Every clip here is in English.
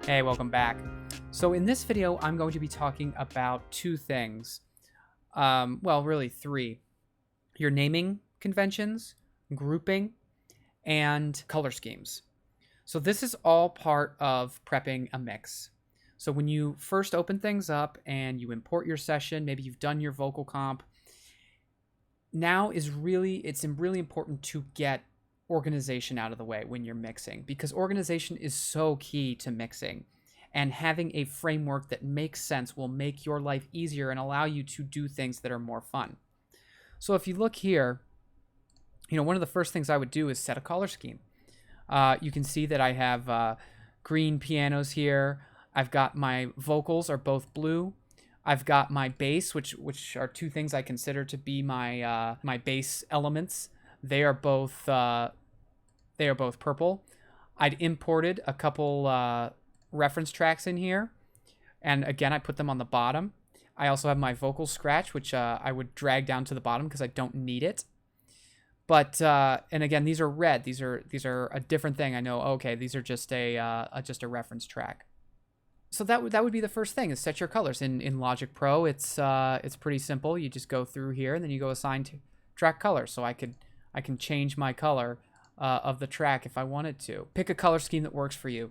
Hey, welcome back. So in this video, I'm going to be talking about two things. Well, really three. Your naming conventions, grouping, and color schemes. So this is all part of prepping a mix. So when you first open things up and you import your session, maybe you've done your vocal comp, now it's really important to get organization out of the way when you're mixing, because organization is so key to mixing, and having a framework that makes sense will make your life easier and allow you to do things that are more fun. So if you look here, one of the first things I would do is set a color scheme. You can see that I have green pianos here. I've got my vocals are both blue. I've got my bass, which are two things I consider to be my bass elements. They are both purple. I'd imported a couple reference tracks in here, and again I put them on the bottom. I also have my vocal scratch, which I would drag down to the bottom because I don't need it. But and again, these are red. These are a different thing. I know. Okay, these are just a reference track. So that would be the first thing, is set your colors. In Logic Pro, it's pretty simple. You just go through here and then you go assign to track color. So I can change my color of the track if I wanted to. Pick a color scheme that works for you.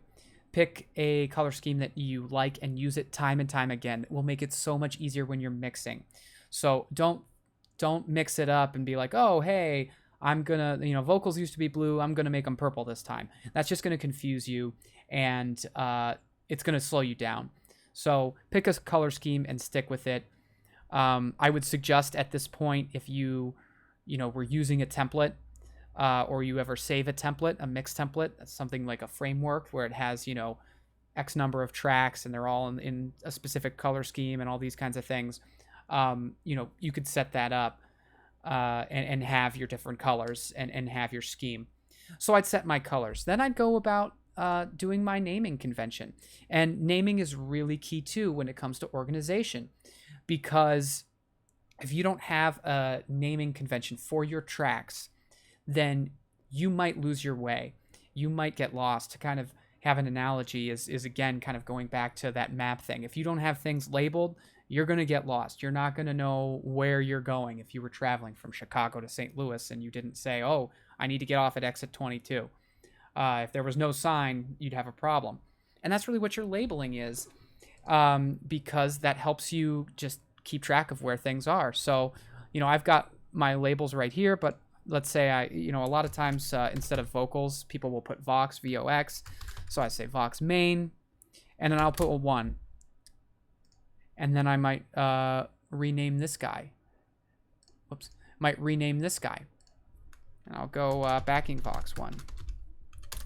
Pick a color scheme that you like and use it time and time again. It will make it so much easier when you're mixing. So don't mix it up and be like, oh, hey, I'm gonna, vocals used to be blue, I'm gonna make them purple this time. That's just gonna confuse you, and it's gonna slow you down. So pick a color scheme and stick with it. I would suggest at this point, if you were using a template, or you ever save a template, a mix template, that's something like a framework where it has, X number of tracks and they're all in a specific color scheme and all these kinds of things. You could set that up and have your different colors and have your scheme. So I'd set my colors. Then I'd go about doing my naming convention. And naming is really key too when it comes to organization, because if you don't have a naming convention for your tracks, then you might lose your way. You might get lost. To kind of have an analogy is again kind of going back to that map thing. If you don't have things labeled, you're going to get lost. You're not going to know where you're going. If you were traveling from Chicago to St. Louis and you didn't say, oh, I need to get off at exit 22. If there was no sign, you'd have a problem. And that's really what your labeling is, because that helps you just keep track of where things are. So, I've got my labels right here, but let's say a lot of times instead of vocals, people will put Vox, VOX. So I say Vox main, and then I'll put a 1. And then I might rename this guy. Whoops. Might rename this guy. And I'll go backing Vox 1.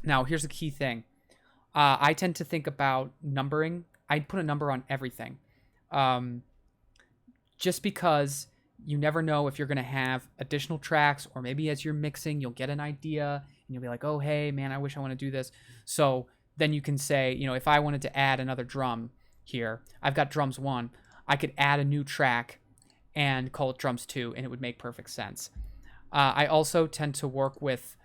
Now, here's the key thing. I tend to think about numbering. I'd put a number on everything. Just because you never know if you're going to have additional tracks, or maybe as you're mixing, you'll get an idea and you'll be like, oh, hey, man, I wish I want to do this. So then you can say, if I wanted to add another drum here, I've got drums 1. I could add a new track and call it drums 2, and it would make perfect sense. I also tend to work with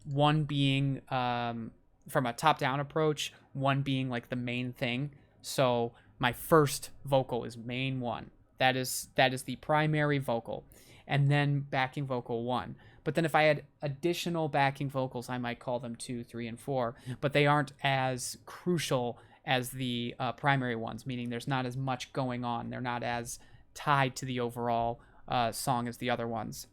1 being from a top-down approach, 1 being like the main thing. So my first vocal is main 1. That is the primary vocal, and then backing vocal 1. But then if I had additional backing vocals, I might call them 2, 3, and 4, but they aren't as crucial as the primary ones, meaning there's not as much going on. They're not as tied to the overall song as the other ones.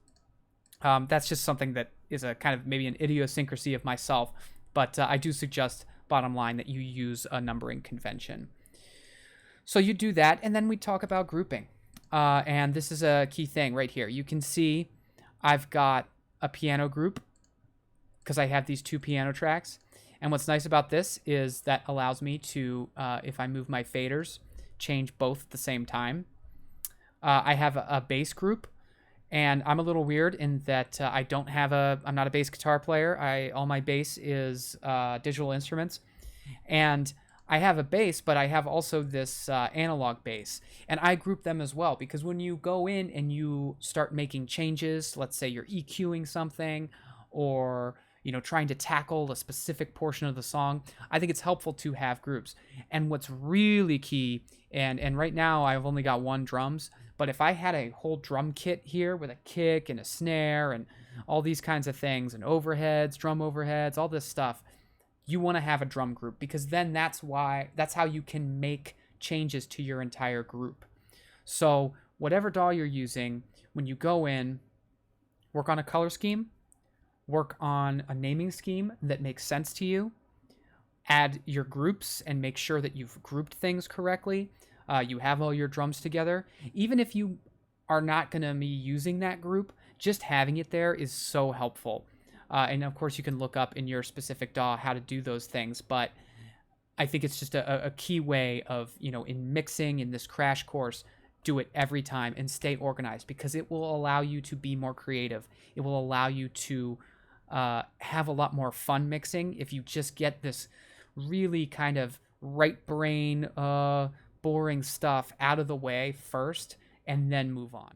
That's just something that is a kind of maybe an idiosyncrasy of myself, but I do suggest, bottom line, that you use a numbering convention. So you do that, and then we talk about grouping. And this is a key thing right here. You can see I've got a piano group because I have these 2 piano tracks. And what's nice about this is that allows me to, if I move my faders, change both at the same time. I have a bass group, and I'm a little weird in that I'm not a bass guitar player. All my bass is digital instruments. And I have a bass, but I have also this analog bass, and I group them as well, because when you go in and you start making changes, let's say you're EQing something, or trying to tackle a specific portion of the song, I think it's helpful to have groups. And what's really key, and right now I've only got one drums, but if I had a whole drum kit here with a kick and a snare and all these kinds of things and overheads, drum overheads, all this stuff, you want to have a drum group, because then that's how you can make changes to your entire group. So whatever DAW you're using, when you go in, work on a color scheme, work on a naming scheme that makes sense to you, add your groups and make sure that you've grouped things correctly. You have all your drums together. Even if you are not going to be using that group, just having it there is so helpful. And of course, you can look up in your specific DAW how to do those things. But I think it's just a key way of, in mixing in this crash course, do it every time and stay organized, because it will allow you to be more creative. It will allow you to have a lot more fun mixing if you just get this really kind of right brain, boring stuff out of the way first and then move on.